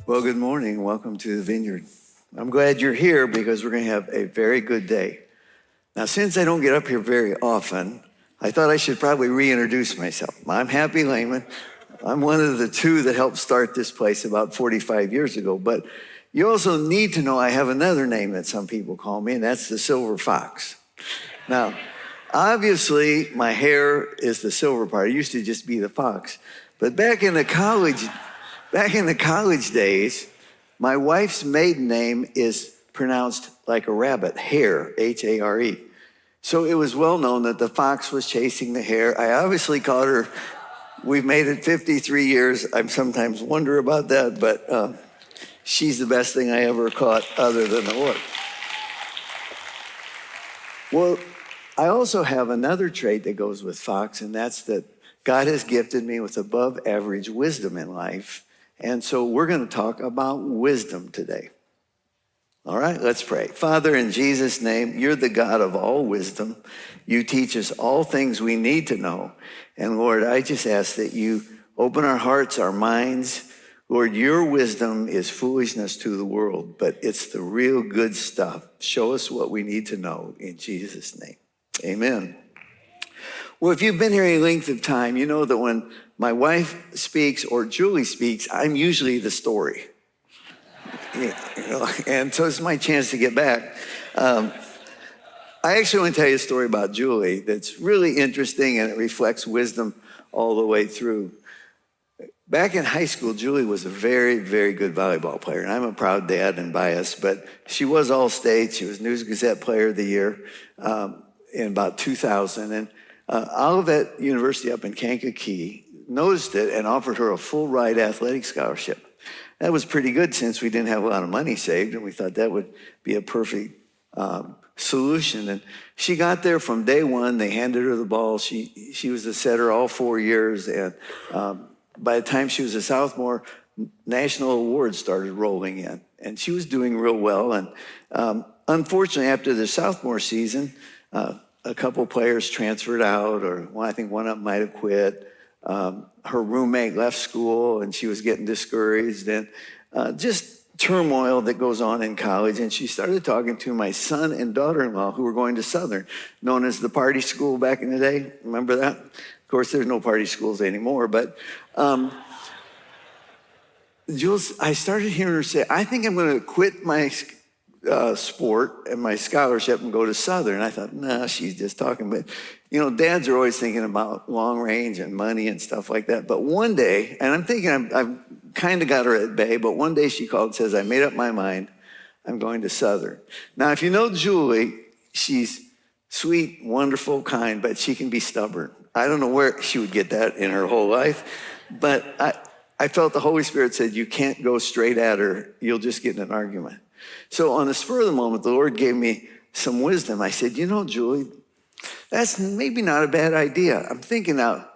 Well, good morning. Welcome to the Vineyard. I'm glad you're here because we're going to have a very good day. Now, since I don't get up here very often, I thought I should probably reintroduce myself. I'm Happy Lehman. I'm one of the two that helped start this place about 45 years ago. But you also need to know I have another name that some people call me, and that's the Silver Fox. Now, obviously, my hair is the silver part. It used to just be the fox. But back in the college days, my wife's maiden name is pronounced like a rabbit, hare, H-A-R-E. So it was well known that the fox was chasing the hare. I obviously caught her. We've made it 53 years. I sometimes wonder about that, but she's the best thing I ever caught other than the Lord. Well, I also have another trait that goes with fox, and that's that God has gifted me with above average wisdom in life. And so we're going to talk about wisdom today. All right, let's pray. Father, in Jesus' name, you're the God of all wisdom. You teach us all things we need to know. And Lord, I just ask that you open our hearts, our minds. Lord, your wisdom is foolishness to the world, but it's the real good stuff. Show us what we need to know in Jesus' name. Amen. Well, if you've been here any length of time, you know that when my wife speaks or Julie speaks, I'm usually the story. And so it's my chance to get back. I actually want to tell you a story about Julie that's really interesting, and it reflects wisdom all the way through. Back in high school, Julie was a very, very good volleyball player, and I'm a proud dad and biased, but she was All-State. She was News Gazette Player of the Year in about 2000, and Olivet University up in Kankakee noticed it and offered her a full ride athletic scholarship. That was pretty good since we didn't have a lot of money saved, and we thought that would be a perfect solution. And she got there from day one. They handed her the ball. She was a setter all 4 years, and by the time she was a sophomore, national awards started rolling in, and she was doing real well. And unfortunately, after the sophomore season, a couple players transferred out, or I think one of them might have quit. Her roommate left school, and she was getting discouraged, and just turmoil that goes on in college. And she started talking to my son and daughter-in-law, who were going to Southern, known as the party school back in the day. Remember that? Of course, there's no party schools anymore, but Jules, I started hearing her say, I think I'm going to quit my sport and my scholarship and go to Southern. I thought, nah, she's just talking. But, you know, dads are always thinking about long range and money and stuff like that. But one day, and I'm thinking I've kind of got her at bay, but one day she called and says, I made up my mind. I'm going to Southern. Now, if you know Julie, she's sweet, wonderful, kind, but she can be stubborn. I don't know where she would get that in her whole life, but I felt the Holy Spirit said, you can't go straight at her. You'll just get in an argument. So on the spur of the moment, the Lord gave me some wisdom. I said, you know, Julie, that's maybe not a bad idea. I'm thinking now,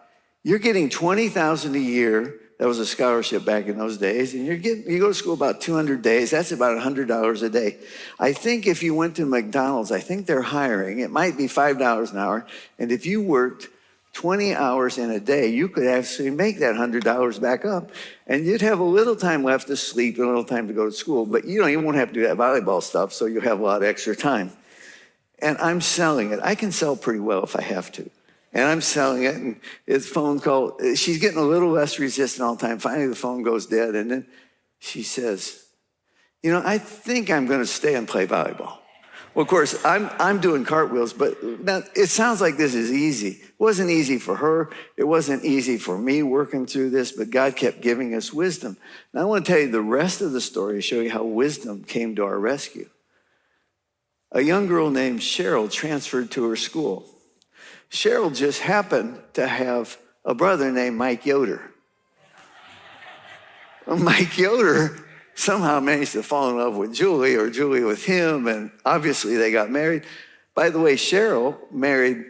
you're getting $20,000 a year. That was a scholarship back in those days. And you go to school about 200 days. That's about $100 a day. I think if you went to McDonald's, I think they're hiring. It might be $5 an hour. And if you worked 20 hours in a day, you could actually make that $100 back up, and you'd have a little time left to sleep and a little time to go to school. But you won't have to do that volleyball stuff, so you'll have a lot of extra time. And I'm selling it. I can sell pretty well if I have to. And I'm selling it, and it's phone call. She's getting a little less resistant all the time. Finally, the phone goes dead, and then she says, I think I'm going to stay and play volleyball. Well, of course, I'm doing cartwheels, but now it sounds like this is easy. It wasn't easy for her. It wasn't easy for me working through this, but God kept giving us wisdom. Now, I want to tell you the rest of the story to show you how wisdom came to our rescue. A young girl named Cheryl transferred to her school. Cheryl just happened to have a brother named Mike Yoder. Mike Yoder somehow managed to fall in love with Julie, or Julie with him, and obviously they got married. By the way, Cheryl married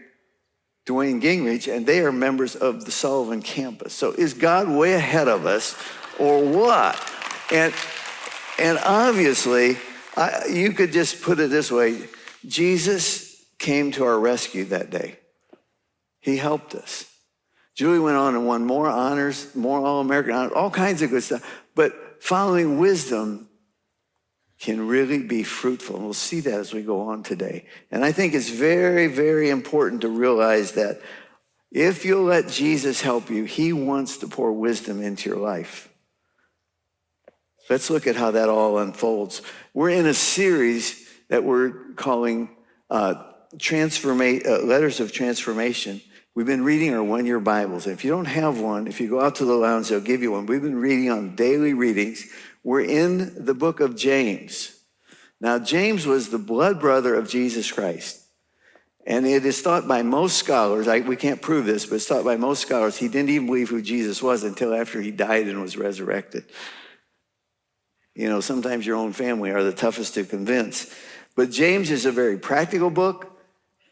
Dwayne Gingrich, and they are members of the Sullivan campus. So is God way ahead of us, or what? And obviously, you could just put it this way. Jesus came to our rescue that day. He helped us. Julie went on and won more honors, more All-American honors, all kinds of good stuff. But following wisdom can really be fruitful. And we'll see that as we go on today. And I think it's very, very important to realize that if you'll let Jesus help you, he wants to pour wisdom into your life. Let's look at how that all unfolds. We're in a series that we're calling Letters of Transformation. We've been reading our one-year Bibles. And if you don't have one, if you go out to the lounge, they'll give you one. We've been reading on daily readings. We're in the book of James. Now, James was the blood brother of Jesus Christ. And it is thought by most scholars, we can't prove this, but it's thought by most scholars, he didn't even believe who Jesus was until after he died and was resurrected. You know, sometimes your own family are the toughest to convince. But James is a very practical book.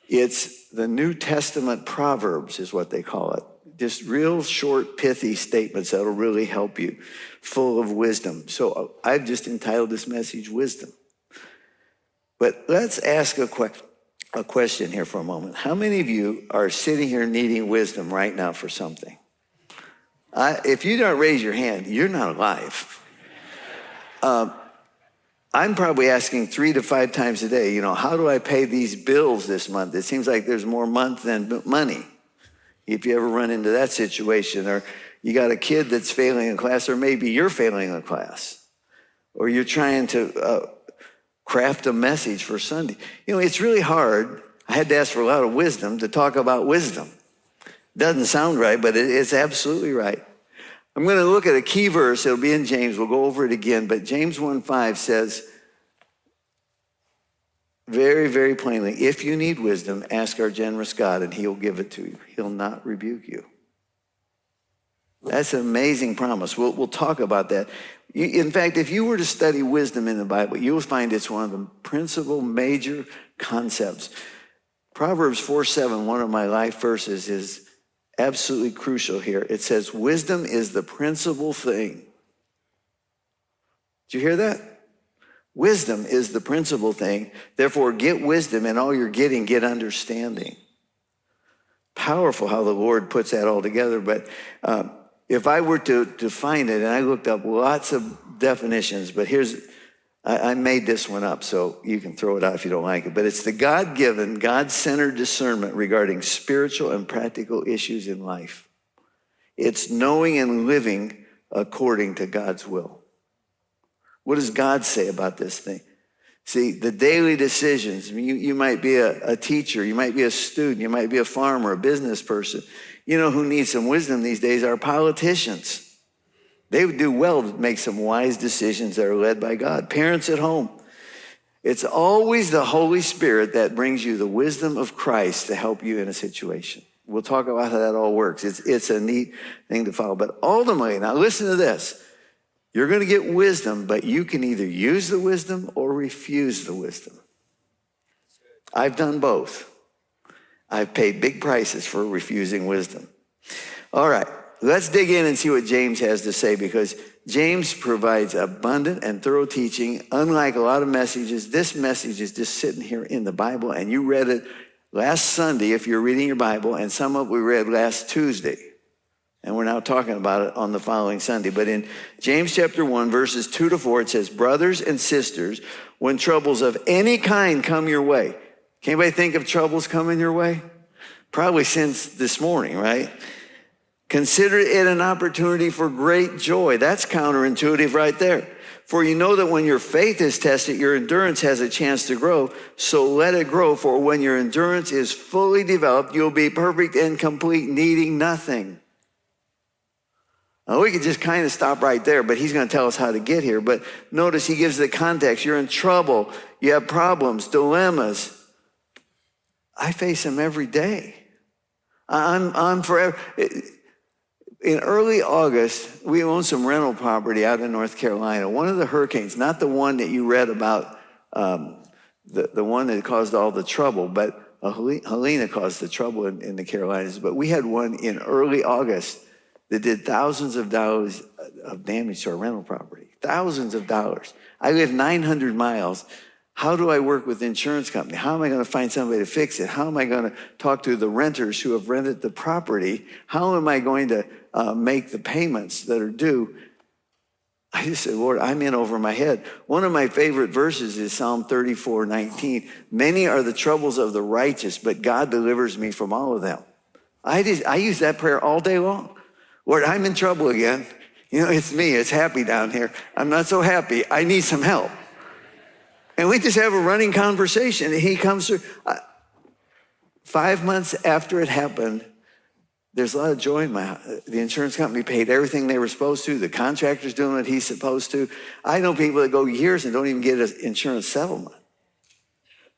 It's the New Testament Proverbs is what they call it. Just real short, pithy statements that'll really help you, full of wisdom. So I've just entitled this message, Wisdom. But let's ask a question here for a moment. How many of you are sitting here needing wisdom right now for something? If you don't raise your hand, you're not alive. I'm probably asking 3 to 5 times a day, how do I pay these bills this month? It seems like there's more month than money. If you ever run into that situation, or you got a kid that's failing a class, or maybe you're failing a class, or you're trying to craft a message for Sunday. It's really hard. I had to ask for a lot of wisdom to talk about wisdom. Doesn't sound right, but it's absolutely right. I'm going to look at a key verse. It'll be in James. We'll go over it again. But James 1:5 says very, very plainly, if you need wisdom, ask our generous God and he'll give it to you. He'll not rebuke you. That's an amazing promise. We'll talk about that. In fact, if you were to study wisdom in the Bible, you'll find it's one of the principal major concepts. Proverbs 4:7, one of my life verses, is absolutely crucial here. It says, wisdom is the principal thing. Did you hear that? Wisdom is the principal thing. Therefore, get wisdom, and all you're getting, get understanding. Powerful how the Lord puts that all together. But if I were to find it, and I looked up lots of definitions, but I made this one up, so you can throw it out if you don't like it. But it's the God-given, God-centered discernment regarding spiritual and practical issues in life. It's knowing and living according to God's will. What does God say about this thing? See, the daily decisions. You might be a teacher, you might be a student, you might be a farmer, a business person. Who needs some wisdom these days are politicians. They would do well to make some wise decisions that are led by God. Parents at home. It's always the Holy Spirit that brings you the wisdom of Christ to help you in a situation. We'll talk about how that all works. It's a neat thing to follow. But ultimately, now listen to this. You're going to get wisdom, but you can either use the wisdom or refuse the wisdom. I've done both. I've paid big prices for refusing wisdom. All right. Let's dig in and see what James has to say, because James provides abundant and thorough teaching. Unlike a lot of messages, this message is just sitting here in the Bible, and you read it last Sunday if you're reading your Bible, and some of it we read last Tuesday. And we're now talking about it on the following Sunday. But in James chapter 1, verses 2-4, it says, brothers and sisters, when troubles of any kind come your way. Can anybody think of troubles coming your way? Probably since this morning, right? Consider it an opportunity for great joy. That's counterintuitive right there. For you know that when your faith is tested, your endurance has a chance to grow. So let it grow, for when your endurance is fully developed, you'll be perfect and complete, needing nothing. Now, we could just kind of stop right there, but he's going to tell us how to get here. But notice he gives the context. You're in trouble. You have problems, dilemmas. I face them every day. I'm forever. In early August, we owned some rental property out in North Carolina. One of the hurricanes, not the one that you read about, the one that caused all the trouble, but Helena caused the trouble in the Carolinas. But we had one in early August that did thousands of dollars of damage to our rental property. Thousands of dollars. I live 900 miles How do I work with the insurance company? How am I going to find somebody to fix it? How am I going to talk to the renters who have rented the property? How am I going to make the payments that are due? I just said, Lord, I'm in over my head. One of my favorite verses is Psalm 34:19. Many are the troubles of the righteous, but God delivers me from all of them. I use that prayer all day long. Lord, I'm in trouble again. You know, it's me. It's happy down here. I'm not so happy. I need some help. And we just have a running conversation. And he comes through. 5 months after it happened, there's a lot of joy in my heart. The insurance company paid everything they were supposed to. The contractor's doing what he's supposed to. I know people that go years and don't even get an insurance settlement.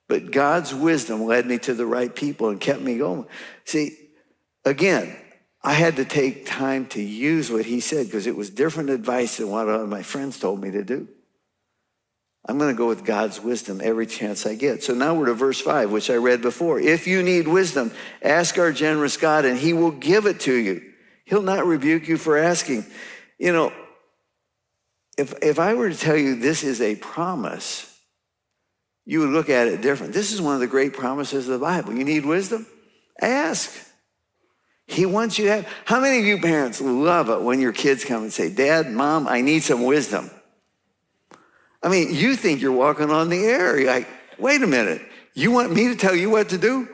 But God's wisdom led me to the right people and kept me going. See, again, I had to take time to use what he said because it was different advice than what my friends told me to do. I'm going to go with God's wisdom every chance I get. So now we're to verse 5, which I read before. If you need wisdom, ask our generous God, and he will give it to you. He'll not rebuke you for asking. You know, if I were to tell you this is a promise, you would look at it different. This is one of the great promises of the Bible. You need wisdom? Ask. He wants you to have. How many of you parents love it when your kids come and say, Dad, Mom, I need some wisdom? I mean, you think you're walking on the air. You're like, wait a minute. You want me to tell you what to do?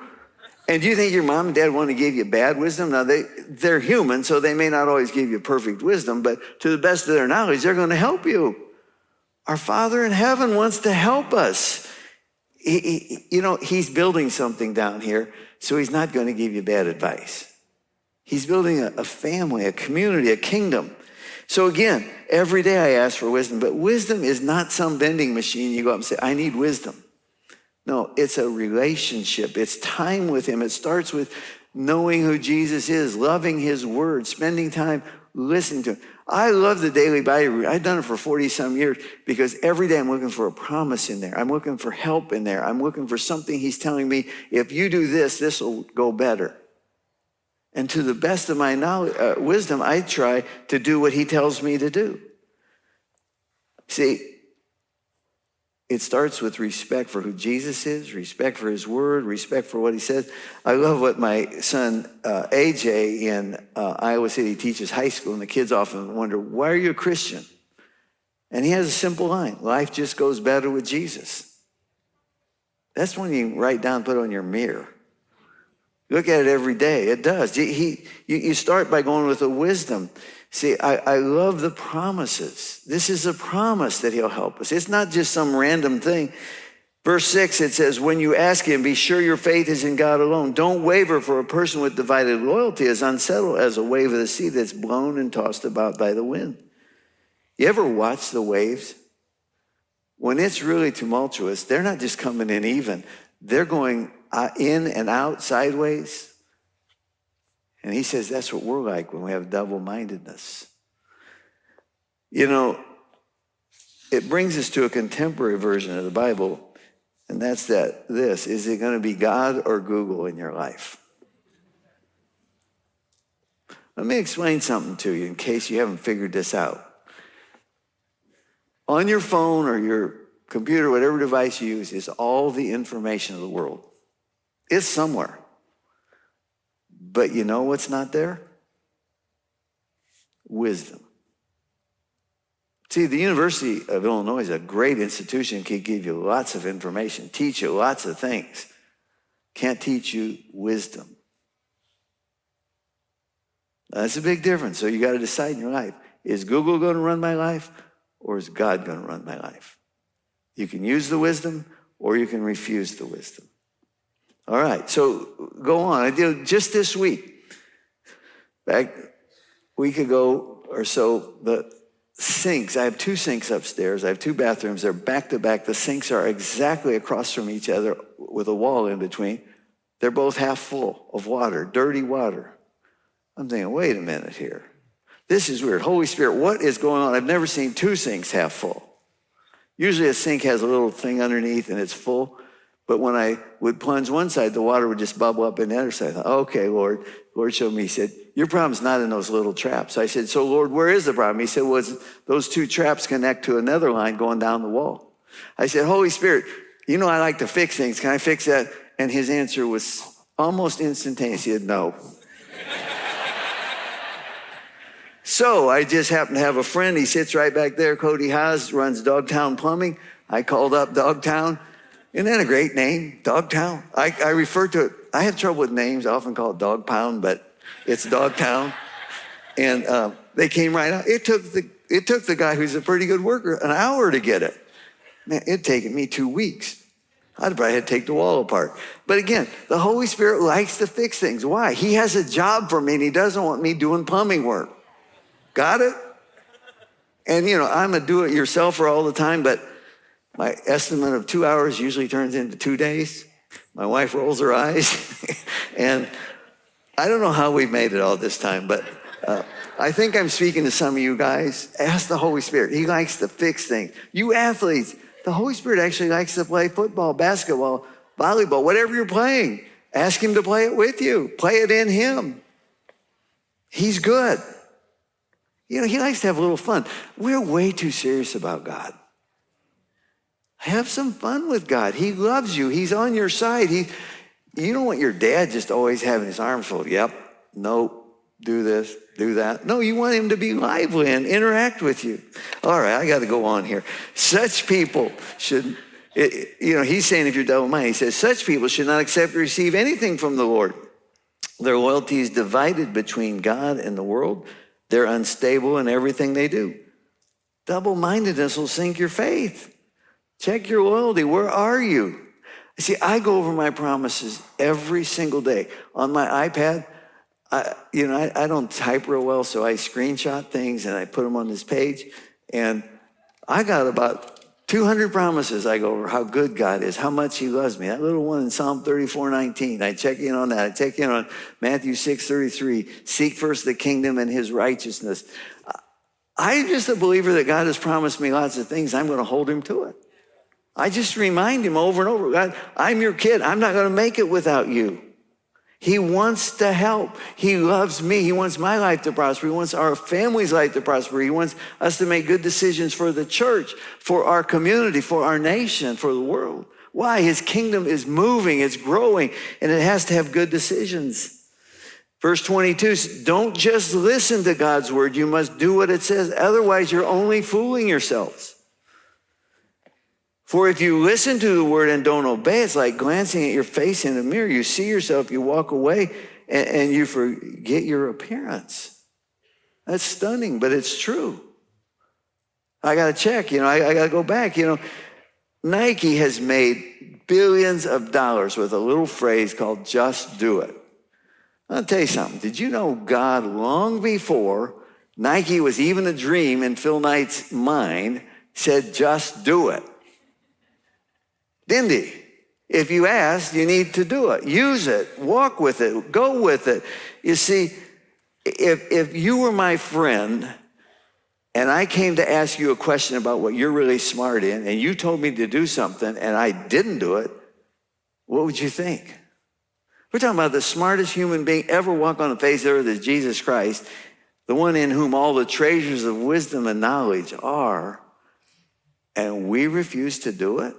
And do you think your mom and dad want to give you bad wisdom? Now, they're human, so they may not always give you perfect wisdom, but to the best of their knowledge, they're going to help you. Our Father in heaven wants to help us. He's building something down here, so he's not going to give you bad advice. He's building a family, a community, a kingdom. So again, every day I ask for wisdom, but wisdom is not some vending machine. You go up and say, I need wisdom. No, it's a relationship. It's time with him. It starts with knowing who Jesus is, loving his word, spending time listening to him. I love the daily Bible. I've done it for 40-some years because every day I'm looking for a promise in there. I'm looking for help in there. I'm looking for something he's telling me, if you do this, this will go better. And to the best of my knowledge, wisdom, I try to do what he tells me to do. See, it starts with respect for who Jesus is, respect for his word, respect for what he says. I love what my son, AJ, in Iowa City teaches high school, and the kids often wonder, why are you a Christian? And he has a simple line, life just goes better with Jesus. That's when you write down, put on your mirror. Look at it every day. It does. You start by going with a wisdom. See, I love the promises. This is a promise that he'll help us. It's not just some random thing. Verse 6, it says, when you ask him, be sure your faith is in God alone. Don't waver, for a person with divided loyalty is unsettled as a wave of the sea that's blown and tossed about by the wind. You ever watch the waves? When it's really tumultuous, they're not just coming in even. They're going in and out sideways. And he says that's what we're like when we have double-mindedness. You know, it brings us to a contemporary version of the Bible, and that's this. Is it going to be God or Google in your life? Let me explain something to you in case you haven't figured this out. On your phone or your computer, whatever device you use, is all the information of the world. It's somewhere. But you know what's not there? Wisdom. See, the University of Illinois is a great institution, can give you lots of information, teach you lots of things. Can't teach you wisdom. That's a big difference. So you got to decide in your life, is Google going to run my life or is God going to run my life? You can use the wisdom or you can refuse the wisdom. All right, so go on. I did just this week, back a week ago or so, the sinks, I have 2 sinks upstairs. I have 2 bathrooms. They're back to back. The sinks are exactly across from each other with a wall in between. They're both half full of water, dirty water. I'm thinking, wait a minute here. This is weird. Holy Spirit, what is going on? I've never seen 2 sinks half full. Usually a sink has a little thing underneath and it's full. But when I would plunge one side, the water would just bubble up in the other side. I thought, okay, Lord. Lord showed me, he said, your problem's not in those little traps. I said, so Lord, where is the problem? He said, well, those 2 traps connect to another line going down the wall. I said, Holy Spirit, I like to fix things. Can I fix that? And his answer was almost instantaneous. He said, no. So I just happen to have a friend. He sits right back there. Cody Haas runs Dogtown Plumbing. I called up Dogtown. Isn't that a great name, Dogtown? I refer to it. I have trouble with names. I often call it Dog Pound, but it's Dogtown. And they came right out. It took the guy who's a pretty good worker an hour to get it. Man, it'd taken me 2 weeks. I'd probably had to take the wall apart. But again, the Holy Spirit likes to fix things. Why? He has a job for me, and he doesn't want me doing plumbing work. Got it? And I'm a do-it-yourselfer all the time, but my estimate of 2 hours usually turns into 2 days. My wife rolls her eyes. And I don't know how we've made it all this time, but I think I'm speaking to some of you guys. Ask the Holy Spirit. He likes to fix things. You athletes, the Holy Spirit actually likes to play football, basketball, volleyball, whatever you're playing. Ask him to play it with you. Play it in him. He's good. He likes to have a little fun. We're way too serious about God. Have some fun with God. He loves you. He's on your side. You don't want your dad just always having his arms full. Yep, nope, do this, do that. No, you want him to be lively and interact with you. All right, I got to go on here. Such people should, he's saying if you're double-minded, he says, such people should not accept or receive anything from the Lord. Their loyalty is divided between God and the world. They're unstable in everything they do. Double-mindedness will sink your faith. Check your loyalty. Where are you? See, I go over my promises every single day. On my iPad, I don't type real well, so I screenshot things and I put them on this page. And I got about 200 promises I go over how good God is, how much he loves me. That little one in Psalm 34:19, I check in on that. I check in on Matthew 6:33, seek first the kingdom and his righteousness. I'm just a believer that God has promised me lots of things. I'm going to hold him to it. I just remind him over and over, God, I'm your kid. I'm not going to make it without you. He wants to help. He loves me. He wants my life to prosper. He wants our family's life to prosper. He wants us to make good decisions for the church, for our community, for our nation, for the world. Why? His kingdom is moving, it's growing, and it has to have good decisions. Verse 22, don't just listen to God's word. You must do what it says. Otherwise, you're only fooling yourselves. For if you listen to the word and don't obey, it's like glancing at your face in a mirror. You see yourself, you walk away, and you forget your appearance. That's stunning, but it's true. I got to check, I got to go back. Nike has made billions of dollars with a little phrase called just do it. I'll tell you something. Did you know God, long before Nike was even a dream in Phil Knight's mind, said just do it? Didn't he? If you ask, you need to do it. Use it. Walk with it. Go with it. You see, if you were my friend and I came to ask you a question about what you're really smart in and you told me to do something and I didn't do it, what would you think? We're talking about the smartest human being ever walk on the face of the earth is Jesus Christ, the one in whom all the treasures of wisdom and knowledge are, and we refuse to do it?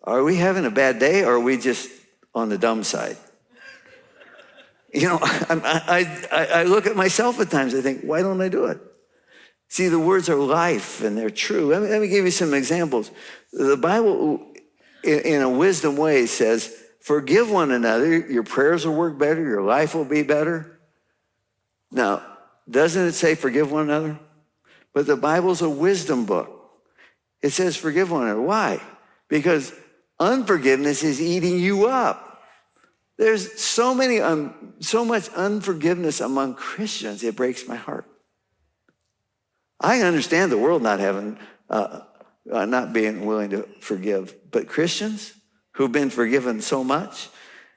Are we having a bad day or are we just on the dumb side? I look at myself at times, I think, why don't I do it? See, the words are life and they're true. Let me give you some examples. The Bible, in a wisdom way, says, forgive one another, your prayers will work better, your life will be better. Now, doesn't it say forgive one another? But the Bible's a wisdom book. It says forgive one another. Why? Because unforgiveness is eating you up. There's so much unforgiveness among Christians, it breaks my heart. I understand the world not being willing to forgive, but Christians who've been forgiven so much,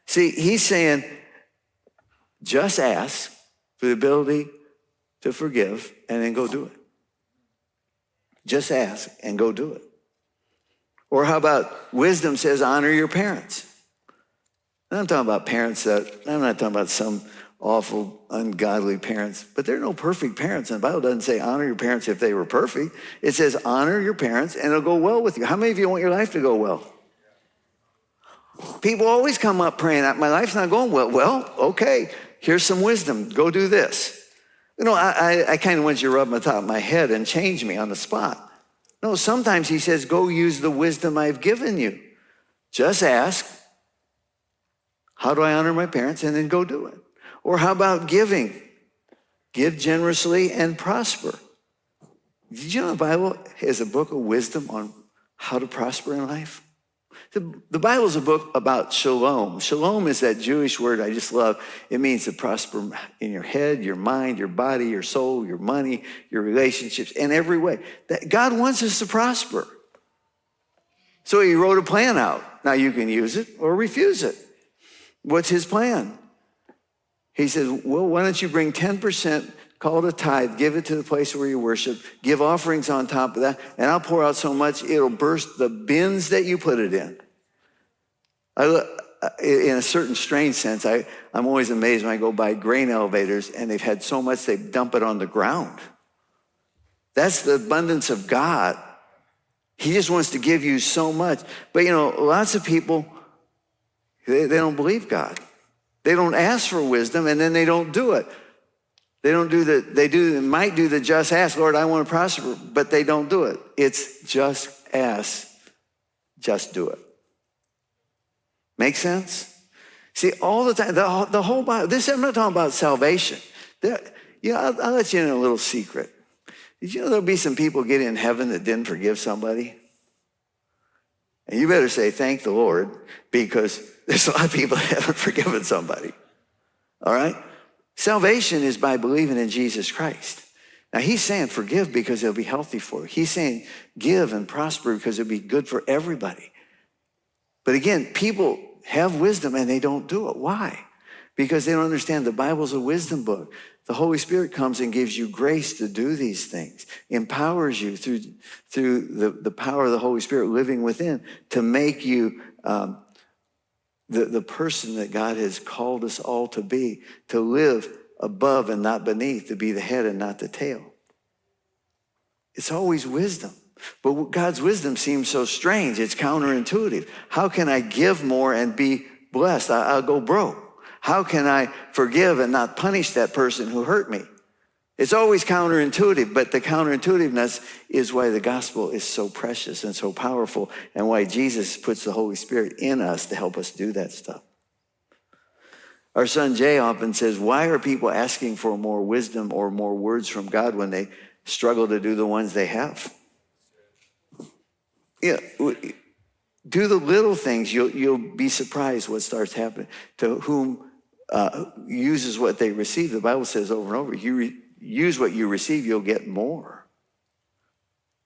see, he's saying, just ask for the ability to forgive and then go do it. Just ask and go do it. Or how about wisdom says honor your parents? I'm talking about parents I'm not talking about some awful, ungodly parents, but there are no perfect parents. And the Bible doesn't say honor your parents if they were perfect. It says honor your parents and it'll go well with you. How many of you want your life to go well? People always come up praying, my life's not going well. Well, okay, here's some wisdom. Go do this. I kind of want you to rub on top of my head and change me on the spot. No, sometimes he says, go use the wisdom I've given you. Just ask, how do I honor my parents? And then go do it. Or how about giving? Give generously and prosper. Did you know the Bible is a book of wisdom on how to prosper in life? The Bible is a book about shalom. Shalom is that Jewish word I just love. It means to prosper in your head, your mind, your body, your soul, your money, your relationships, in every way. That God wants us to prosper. So he wrote a plan out. Now you can use it or refuse it. What's his plan? He says, well, why don't you bring 10%, call it a tithe, give it to the place where you worship, give offerings on top of that, and I'll pour out so much it'll burst the bins that you put it in. In a certain strange sense, I'm always amazed when I go by grain elevators and they've had so much they dump it on the ground. That's the abundance of God. He just wants to give you so much. But lots of people, they don't believe God. They don't ask for wisdom and then they don't do it. They might do the just ask, Lord, I want to prosper, but they don't do it. It's just ask, just do it. Make sense? See, all the time, the whole Bible, I'm not talking about salvation. I'll let you in a little secret. Did you know there'll be some people get in heaven that didn't forgive somebody? And you better say, thank the Lord, because there's a lot of people that haven't forgiven somebody. All right? Salvation is by believing in Jesus Christ. Now, he's saying forgive because it'll be healthy for you. He's saying give and prosper because it'll be good for everybody. But again, people have wisdom and they don't do it. Why? Because they don't understand the Bible's a wisdom book. The Holy Spirit comes and gives you grace to do these things, empowers you through the power of the Holy Spirit living within to make you the person that God has called us all to be, to live above and not beneath, to be the head and not the tail. It's always wisdom. But God's wisdom seems so strange. It's counterintuitive. How can I give more and be blessed? I'll go broke. How can I forgive and not punish that person who hurt me? It's always counterintuitive, but the counterintuitiveness is why the gospel is so precious and so powerful and why Jesus puts the Holy Spirit in us to help us do that stuff. Our son Jay often says, why are people asking for more wisdom or more words from God when they struggle to do the ones they have? Yeah, do the little things. You'll be surprised what starts happening. To whom uses what they receive, the Bible says over and over, you use what you receive, you'll get more.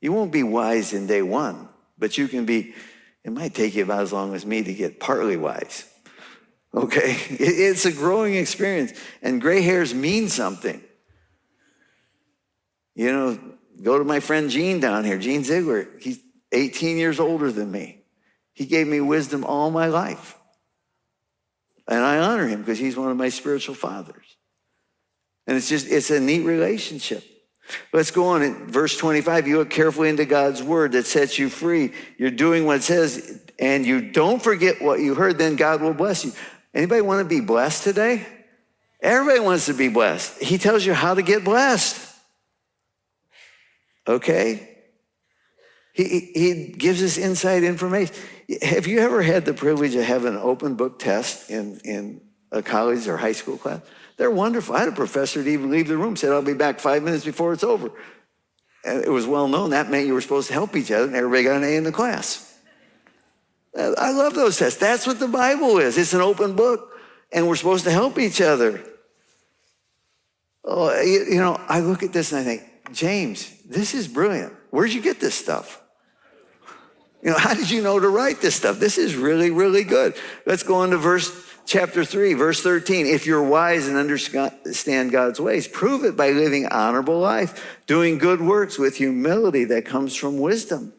You won't be wise in day one, but you can be, it might take you about as long as me to get partly wise. Okay? It's a growing experience, and gray hairs mean something. Go to my friend Gene down here, Gene Ziegler. He's 18 years older than me. He gave me wisdom all my life. And I honor him because he's one of my spiritual fathers. And it's a neat relationship. Let's go on in verse 25. You look carefully into God's word that sets you free. You're doing what it says, and you don't forget what you heard, then God will bless you. Anybody want to be blessed today? Everybody wants to be blessed. He tells you how to get blessed. Okay? He gives us inside information. Have you ever had the privilege of having an open book test in a college or high school class? They're wonderful. I had a professor to even leave the room, said, I'll be back 5 minutes before it's over. And it was well known that meant you were supposed to help each other, and everybody got an A in the class. I love those tests. That's what the Bible is. It's an open book, and we're supposed to help each other. Oh, I look at this and I think, James, this is brilliant. Where'd you get this stuff? How did you know to write this stuff? This is really, really good. Let's go on to chapter 3, verse 13. If you're wise and understand God's ways, prove it by living an honorable life, doing good works with humility that comes from wisdom.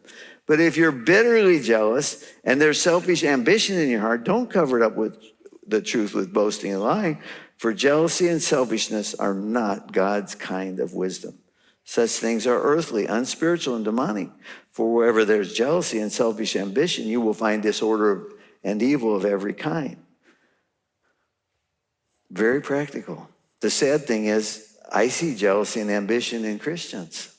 But if you're bitterly jealous and there's selfish ambition in your heart, don't cover it up with the truth with boasting and lying, for jealousy and selfishness are not God's kind of wisdom. Such things are earthly, unspiritual, and demonic. For wherever there's jealousy and selfish ambition, you will find disorder and evil of every kind. Very practical. The sad thing is, I see jealousy and ambition in Christians.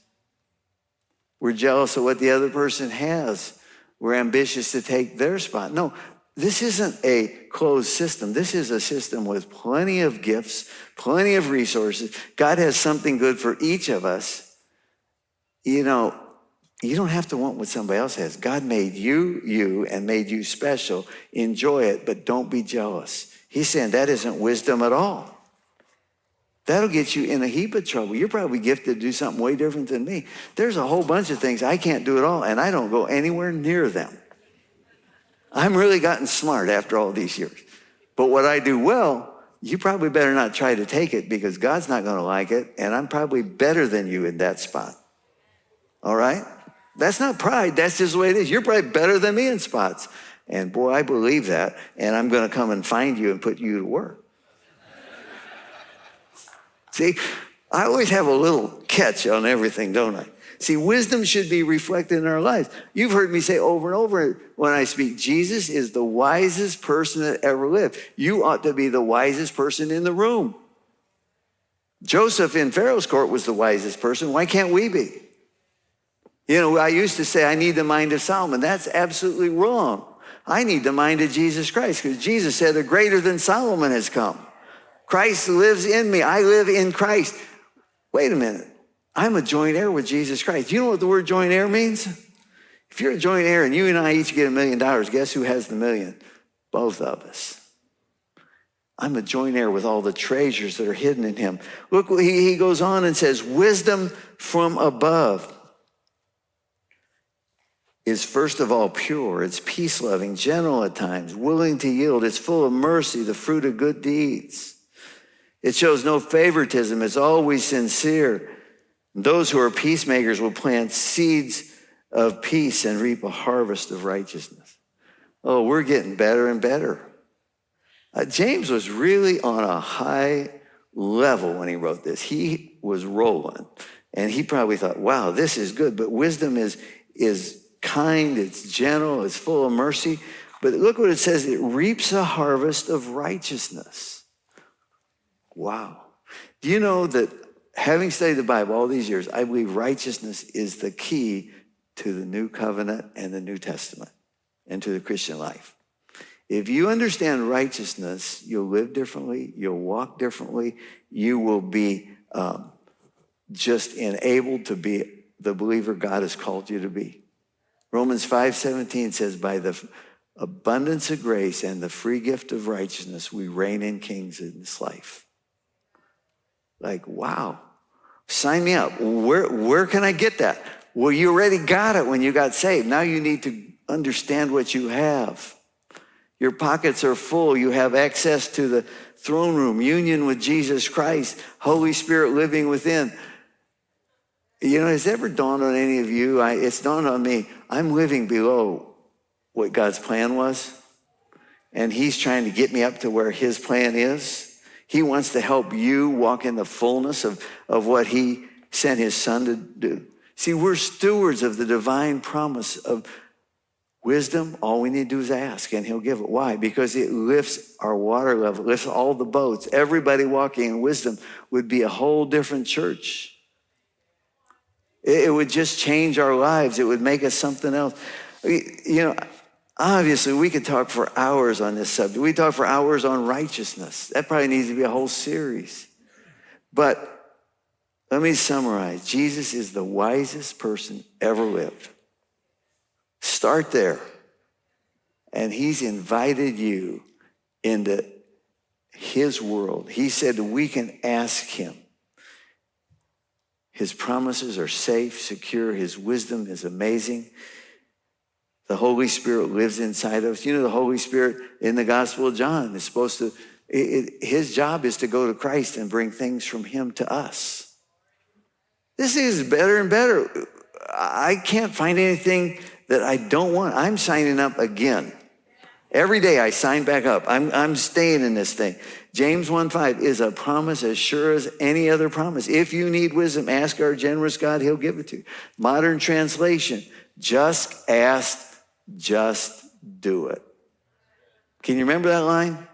We're jealous of what the other person has. We're ambitious to take their spot. No, this isn't a closed system. This is a system with plenty of gifts, plenty of resources. God has something good for each of us. You know, you don't have to want what somebody else has. God made you, and made you special. Enjoy it, but don't be jealous. He's saying that isn't wisdom at all. That'll get you in a heap of trouble. You're probably gifted to do something way different than me. There's a whole bunch of things I can't do at all, and I don't go anywhere near them. I'm really gotten smart after all these years. But what I do well, you probably better not try to take it because God's not going to like it, and I'm probably better than you in that spot. All right? That's not pride. That's just the way it is. You're probably better than me in spots. And boy, I believe that, and I'm going to come and find you and put you to work. See, I always have a little catch on everything, don't I? See, wisdom should be reflected in our lives. You've heard me say over and over when I speak, Jesus is the wisest person that ever lived. You ought to be the wisest person in the room. Joseph in Pharaoh's court was the wisest person. Why can't we be? You know, I used to say I need the mind of Solomon. That's absolutely wrong. I need the mind of Jesus Christ because Jesus said a greater than Solomon has come. Christ lives in me. I live in Christ. Wait a minute. I'm a joint heir with Jesus Christ. You know what the word joint heir means? If you're a joint heir and you and I each get $1 million, guess who has the million? Both of us. I'm a joint heir with all the treasures that are hidden in him. Look, he goes on and says, wisdom from above is first of all pure. It's peace-loving, gentle at times, willing to yield. It's full of mercy, the fruit of good deeds. It shows no favoritism. It's always sincere. Those who are peacemakers will plant seeds of peace and reap a harvest of righteousness. Oh, we're getting better and better. James was really on a high level when he wrote this. He was rolling, and he probably thought, wow, this is good. But wisdom is kind, it's gentle, it's full of mercy. But look what it says, it reaps a harvest of righteousness. Wow. Do you know that having studied the Bible all these years, I believe righteousness is the key to the New Covenant and the New Testament and to the Christian life. If you understand righteousness, you'll live differently, you'll walk differently, you will be just enabled to be the believer God has called you to be. Romans 5:17 says, by the abundance of grace and the free gift of righteousness, we reign in kings in this life. Like, wow, sign me up. Where can I get that? Well, you already got it when you got saved. Now you need to understand what you have. Your pockets are full. You have access to the throne room, union with Jesus Christ, Holy Spirit living within. You know, has it ever dawned on any of you? It's dawned on me. I'm living below what God's plan was, and he's trying to get me up to where his plan is. He wants to help you walk in the fullness of what he sent his son to do. See, we're stewards of the divine promise of wisdom. All we need to do is ask, and he'll give it. Why? Because it lifts our water level, lifts all the boats. Everybody walking in wisdom would be a whole different church. It would just change our lives. It would make us something else. You know, obviously, we could talk for hours on this subject. We talk for hours on righteousness. That probably needs to be a whole series. But let me summarize. Jesus is the wisest person ever lived. Start there. And he's invited you into his world. He said we can ask him. His promises are safe, secure. His wisdom is amazing. The Holy Spirit lives inside of us. You know, the Holy Spirit in the Gospel of John is supposed to, his job is to go to Christ and bring things from him to us. This is better and better. I can't find anything that I don't want. I'm signing up again. Every day I sign back up. I'm staying in this thing. James 1:5 is a promise as sure as any other promise. If you need wisdom, ask our generous God, he'll give it to you. Modern translation, just ask, just do it. Can you remember that line?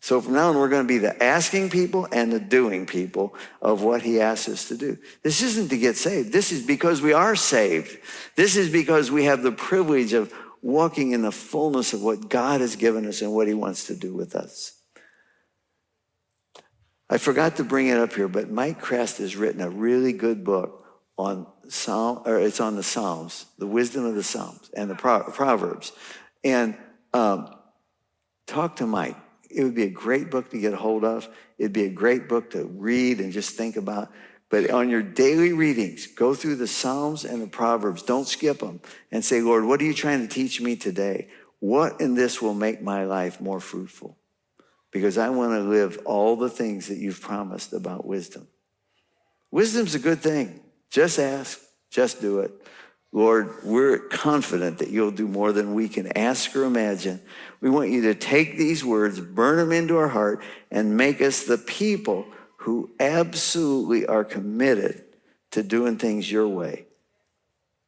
So from now on, we're going to be the asking people and the doing people of what he asks us to do. This isn't to get saved. This is because we are saved. This is because we have the privilege of walking in the fullness of what God has given us and what he wants to do with us. I forgot to bring it up here, but Mike Crest has written a really good book on it's on the Psalms, the wisdom of the Psalms and the Proverbs. And talk to Mike. It would be a great book to get a hold of. It'd be a great book to read and just think about. But on your daily readings, go through the Psalms and the Proverbs. Don't skip them. And say, Lord, what are you trying to teach me today? What in this will make my life more fruitful? Because I want to live all the things that you've promised about wisdom. Wisdom's a good thing. Just ask. Just do it. Lord, we're confident that you'll do more than we can ask or imagine. We want you to take these words, burn them into our heart, and make us the people who absolutely are committed to doing things your way.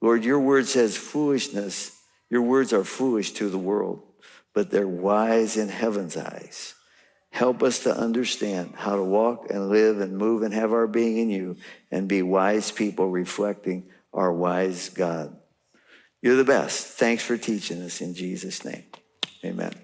Lord, your word says foolishness. Your words are foolish to the world, but they're wise in heaven's eyes. Help us to understand how to walk and live and move and have our being in you and be wise people reflecting our wise God. You're the best. Thanks for teaching us in Jesus' name. Amen.